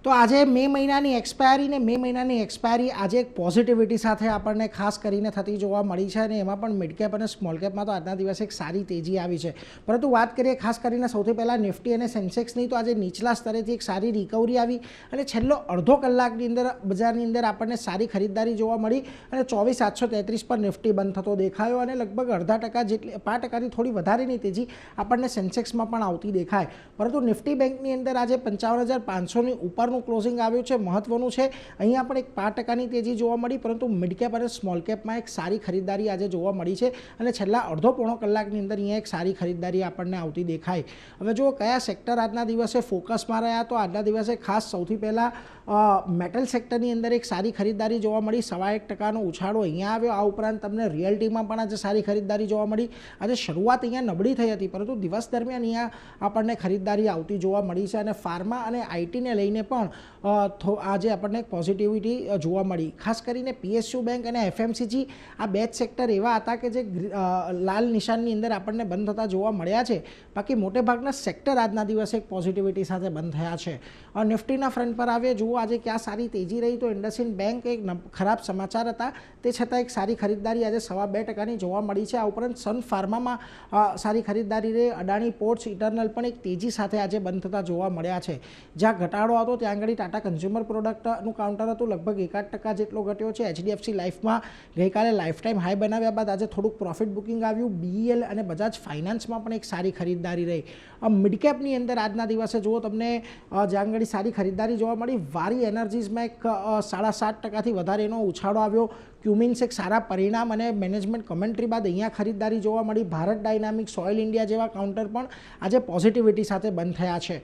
તો આજે મે મહિનાની એક્સપાયરી ને મે મહિનાની એક્સપાયરી આજે એક પોઝિટિવિટી સાથે આપણને ખાસ કરીને થતી જોવા મળી છે અને એમાં પણ મિડ કેપ અને સ્મોલ કેપમાં તો આજના દિવસે એક સારી તેજી આવી છે. પરંતુ વાત કરીએ ખાસ કરીને સૌથી પહેલાં નિફ્ટી અને સેન્સેક્સની, તો આજે નીચલા સ્તરેથી એક સારી રિકવરી આવી અને છેલ્લો અડધો કલાકની અંદર બજારની અંદર આપણને સારી ખરીદદારી જોવા મળી અને 24,733 પર નિફ્ટી બંધ થતો દેખાયો અને લગભગ અડધા ટકા જેટલી 5%ની થોડી વધારેની તેજી આપણને સેન્સેક્સમાં પણ આવતી દેખાય. પરંતુ નિફ્ટી બેંકની અંદર આજે 55,500ની ઉપરનું ક્લોઝિંગ આવ્યું છે. મહત્વનું છે અહીંયા પણ એક 5%ની તેજી જોવા મળી, પરંતુ મિડ કેપ અને સ્મોલ કેપમાં એક સારી ખરીદદારી આજે જોવા મળી છે અને છેલ્લા અડધો પોણો કલાકની અંદર અહીંયા એક સારી ખરીદદારી આપણને આવતી દેખાય. હવે જો કયા સેક્ટર આજના દિવસે ફોકસમાં રહ્યા, તો આજના દિવસે ખાસ સૌથી પહેલાં મેટલ સેક્ટરની અંદર એક સારી ખરીદદારી જોવા મળી. 1.25%નો ઉછાળો અહીંયા આવ્યો. આ ઉપરાંત તમને રિયલ્ટીમાં પણ આજે સારી ખરીદદારી જોવા મળી. આજે શરૂઆત અહીંયા નબળી થઈ હતી, પરંતુ દિવસ દરમિયાન અહીંયા આપણને ખરીદદારી આવતી જોવા મળી છે અને ફાર્મા અને આઈટીને લઈને પણ આજે આપણને પોઝિટિવિટી જોવા મળી. ખાસ કરીને પીએસયુ બેંક અને એફએમસીજી આ બે જ સેક્ટર એવા હતા કે જે લાલ નિશાનની અંદર આપણને બંધ થતા જોવા મળ્યા છે. બાકી મોટેભાગના સેક્ટર આજના દિવસે એક પોઝિટિવિટી સાથે બંધ થયા છે. નિફ્ટીના ફ્રન્ટ પર આવે, જુઓ આજે ક્યાં સારી તેજી રહી, તો ઇન્ડસઇન્ડ બેંક એક ખરાબ સમાચાર હતા, તે છતાં એક સારી ખરીદદારી આજે 2.25%ની જોવા મળી છે. આ ઉપરાંત સન ફાર્મામાં સારી ખરીદદારી રહી. અડાણી પોર્ટ્સ ઇટરનલ પણ એક તેજી સાથે આજે બંધ થતા જોવા મળ્યા છે. જ્યાં ઘટાડો હતો ત્યાં આગળ ટાટા કન્ઝ્યુમર પ્રોડક્ટનું કાઉન્ટર હતું, લગભગ 1% જેટલો ઘટ્યો છે. એચડીએફસી લાઈફમાં ગઈકાલે લાઈફ ટાઈમ હાઈ બનાવ્યા બાદ આજે થોડુંક પ્રોફિટ બુકિંગ આવ્યું. બીઈએલ અને બજાજ ફાઇનાન્સમાં પણ એક સારી ખરીદદારી રહી. મિડ કેપની અંદર આજના દિવસે જુઓ તમને જ્યાં આગળ સારી ખરીદદારી જોવા મળી. વારી એનર્જીઝમાં એક 7.5%થી વધારે એનો ઉછાળો આવ્યો. ક્યુમિન્સ એક સારા પરિણામ અને મેનેજમેન્ટ કમેન્ટ્રી બાદ અહીંયા ખરીદદારી જોવા મળી. ભારત ડાયનામિક્સ, ઓઇલ ઇન્ડિયા જેવા કાઉન્ટર પણ આજે પોઝિટિવિટી સાથે બંધ થયા છે.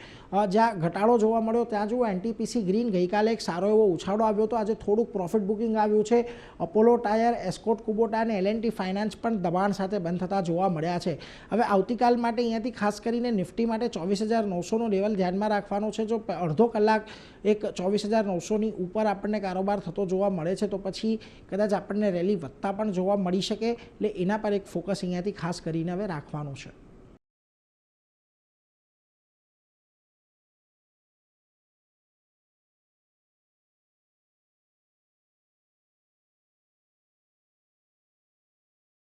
જ્યાં ઘટાડો જોવા મળ્યો ત્યાં જુઓ એનટીપીસી ગ્રીન ગઈકાલે એક સારો એવો ઉછાળો આવ્યો હતો, આજે થોડુંક પ્રોફિટ બુકિંગ આવ્યું છે. અપોલો ટાયર, એસ્કોટ કુબોટા અને એલએનટી ફાઇનાન્સ પણ દબાણ સાથે બંધ થતા જોવા મળ્યા છે. હવે આવતીકાલ માટે અહીંયાથી ખાસ કરીને નિફ્ટી માટે 24,900નો લેવલ ધ્યાનમાં રાખવાનો છે. જો અડધો કલાક એક 24,900ની ઉપર આપણને કારોબાર થતો જોવા મળે છે, તો પછી કદાચ આપણને રેલી વધતા પણ જોવા મળી શકે. એટલે એના પર એક ફોકસ અહીંયાથી ખાસ કરીને હવે રાખવાનું છે.